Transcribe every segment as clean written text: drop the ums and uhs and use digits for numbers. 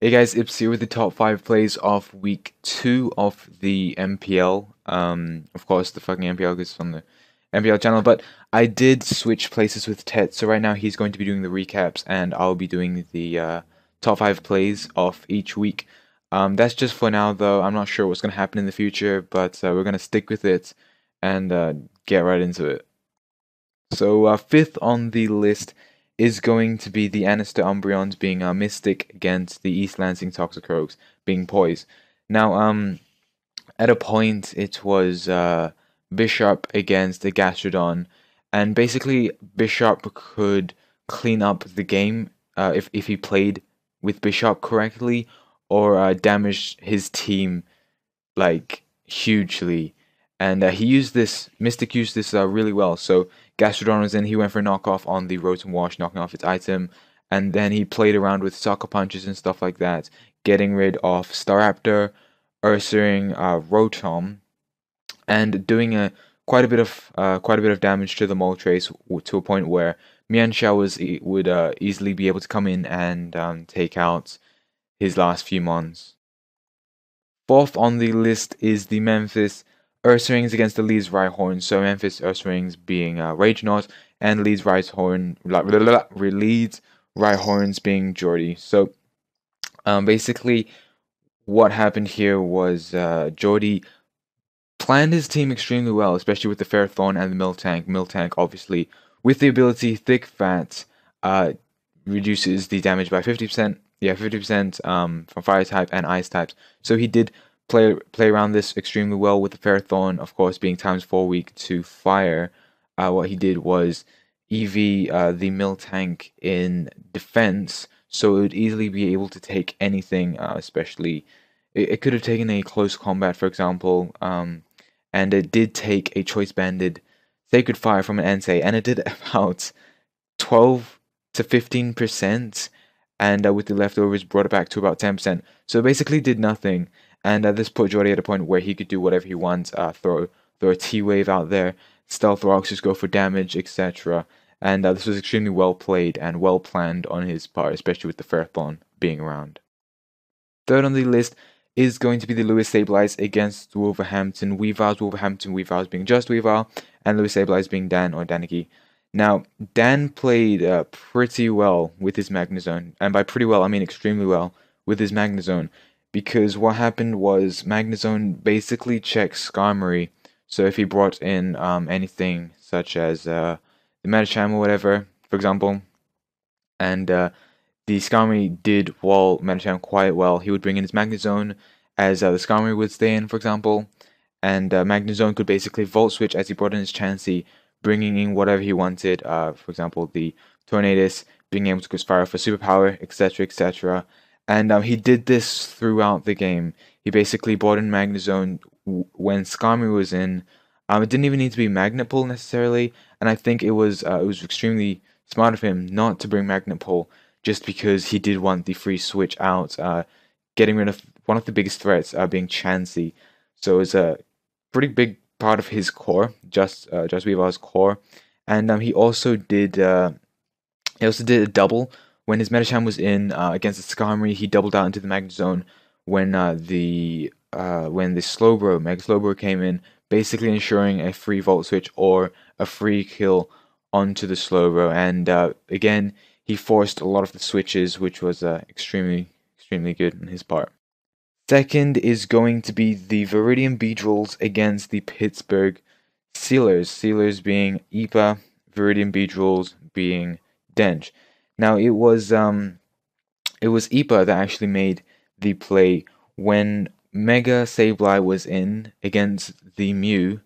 Hey guys, Ips here with the top 5 plays of week 2 of the MPL. Of course, the fucking MPL is on the MPL channel, but I did switch places with Ted, so right now he's going to be doing the recaps and I'll be doing the top 5 plays of each week. That's just for now though, I'm not sure what's going to happen in the future, but we're going to stick with it and get right into it. So, fifth on the list is going to be the Anister Umbreons being Mystic against the East Lansing Toxicroaks being Poise. Now, at a point, it was Bisharp against the Gastrodon, and basically, Bisharp could clean up the game if he played with Bisharp correctly, or damage his team like hugely. And he used this, Mystic used this really well. So Gastrodon was in, he went for a knockoff on the Rotom Wash, knocking off its item. And then he played around with Sucker Punches and stuff like that, getting rid of Staraptor, Ursaring, Rotom, and doing quite a bit of damage to the Moltres to a point where Mienshao would easily be able to come in and take out his last few mons. Fourth on the list is the Memphis Ursaring against the Leeds Rhyhorn. So Memphis Ursaring being Rage Knot and Leeds Rhyhorns being Jordy. So basically, what happened here was Jordy planned his team extremely well, especially with the Ferrothorn and the Miltank. Miltank, obviously, with the ability Thick Fat, reduces the damage by 50%. Yeah, 50% from fire type and ice types. So he did play around this extremely well with the Ferrothorn, of course, being times 4 weak to fire. What he did was EV the Miltank in defense, so it would easily be able to take anything, especially it could have taken a close combat, for example, and it did take a choice banded Sacred Fire from an Entei, and it did about 12 to 15%, and with the leftovers brought it back to about 10%. So basically did nothing, and this put Jordy at a point where he could do whatever he wants, throw a T-Wave out there, Stealth Rocks, just go for damage, etc. And this was extremely well played and well planned on his part, especially with the Ferrothorn being around. Third on the list is going to be the Lewis Sableye against Wolverhampton Weavile. Wolverhampton Weavile being just Weavile, and Lewis Sableye being Dan or Daniki. Now, Dan played pretty well with his Magnezone, and by pretty well, I mean extremely well with his Magnezone, because what happened was Magnezone basically checked Skarmory, so if he brought in anything such as the Medicham or whatever, for example, and the Skarmory did wall Medicham quite well, he would bring in his Magnezone as the Skarmory would stay in, for example, and Magnezone could basically Volt Switch as he brought in his Chansey, bringing in whatever he wanted, for example, the Tornadus, being able to fire for superpower, etc., etc. And he did this throughout the game. He basically brought in Magnezone when Skarmory was in. It didn't even need to be Magnet Pull necessarily, and I think it was extremely smart of him not to bring Magnet Pull, just because he did want the free switch out, getting rid of one of the biggest threats, being Chansey. So it was a pretty big part of his core, just Weavile's core, and he also did a double when his Medicham was in against the Skarmory. He doubled out into the Magnezone when the Slowbro, Mega Slowbro came in, basically ensuring a free Volt Switch or a free kill onto the Slowbro, and again he forced a lot of the switches, which was extremely good on his part. Second is going to be the Viridian Beedrills against the Pittsburgh Steelers. Steelers being Ipa, Viridian Beedrills being Dench. Now it was Ipa that actually made the play when Mega Sableye was in against the Mew.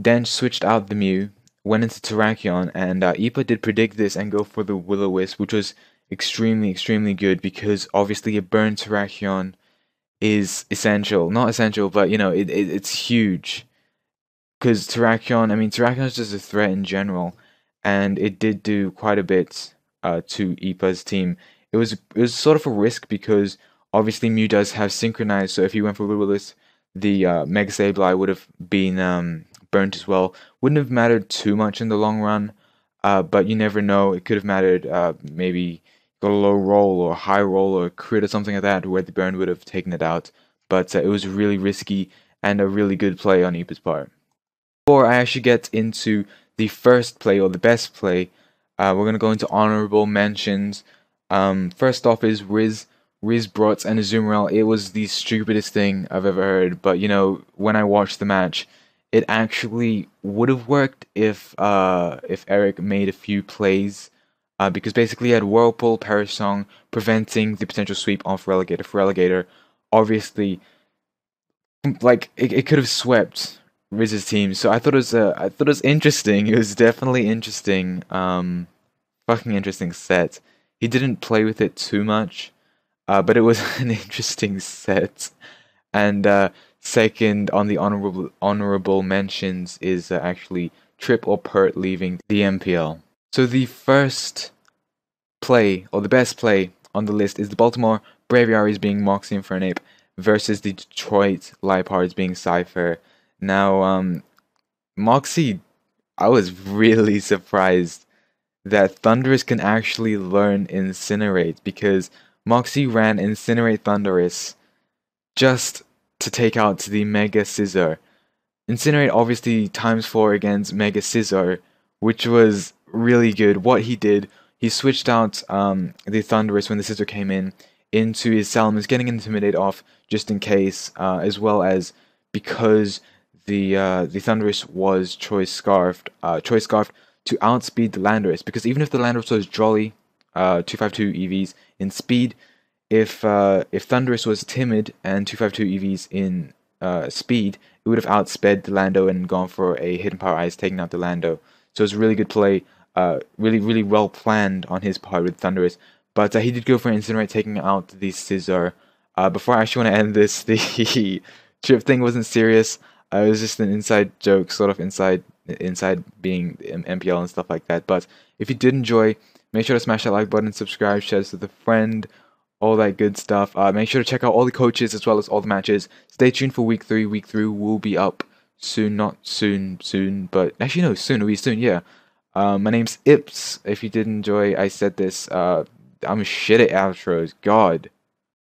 Dench switched out the Mew, went into Terrakion, and Ipa did predict this and go for the Will-O-Wisp, which was extremely good, because obviously a burn Terrakion is essential. Not essential, but it's huge. Because Terrakion is just a threat in general, and it did do quite a bit to Ipa's team. It was sort of a risk, because obviously Mew does have synchronized, so if he went for Will-O-Wisp, the Mega Sableye would have been burnt as well. Wouldn't have mattered too much in the long run, but you never know. It could have mattered. Maybe got a low roll or a high roll or a crit or something like that where the burn would have taken it out. But it was really risky and a really good play on Ipa's part. Before I actually get into the first play or the best play, we're gonna go into honorable mentions. First off is Riz Brotz and Azumarill. It was the stupidest thing I've ever heard, but you know, when I watched the match, it actually would have worked if Eric made a few plays, because basically he had Whirlpool, Perish Song, preventing the potential sweep off Relegator. For Relegator, obviously, like it could have swept Riz's team. So I thought it was interesting. It was definitely interesting. Fucking interesting set. He didn't play with it too much, but it was an interesting set. And second on the honorable mentions is actually Trip or Pert leaving the MPL. So the first play or the best play on the list is the Baltimore Braviaries being Moxie and Fernape versus the Detroit Lipards being Cypher. Now, Moxie, I was really surprised that Thundurus can actually learn Incinerate, because Moxie ran Incinerate Thundurus just to take out the Mega Scizor. Incinerate obviously times 4 against Mega Scizor, which was really good. What he did, he switched out the Thundurus when the Scizor came in into his Salamence, getting Intimidate off just in case, as well as because the Thundurus was Choice Scarfed to outspeed the Landorus, because even if the Landorus was Jolly, 252 EVs in speed, if Thundurus was timid and 252 EVs in speed, it would have outsped the Lando and gone for a Hidden Power Ice, taking out the Lando. So it was a really good play, really well planned on his part with Thundurus. But he did go for Incinerate, taking out the Scizor. Before I actually want to end this, the trip thing wasn't serious. It was just an inside joke, sort of inside being MPL and stuff like that. But if you did enjoy, make sure to smash that like button, subscribe, share this with a friend, all that good stuff. Make sure to check out all the coaches as well as all the matches. Stay tuned for week 3. Week 3 will be up soon, not soon, but actually no, soon. It'll be soon, yeah. My name's Ips. If you did enjoy, I said this. I'm shit at outros. God.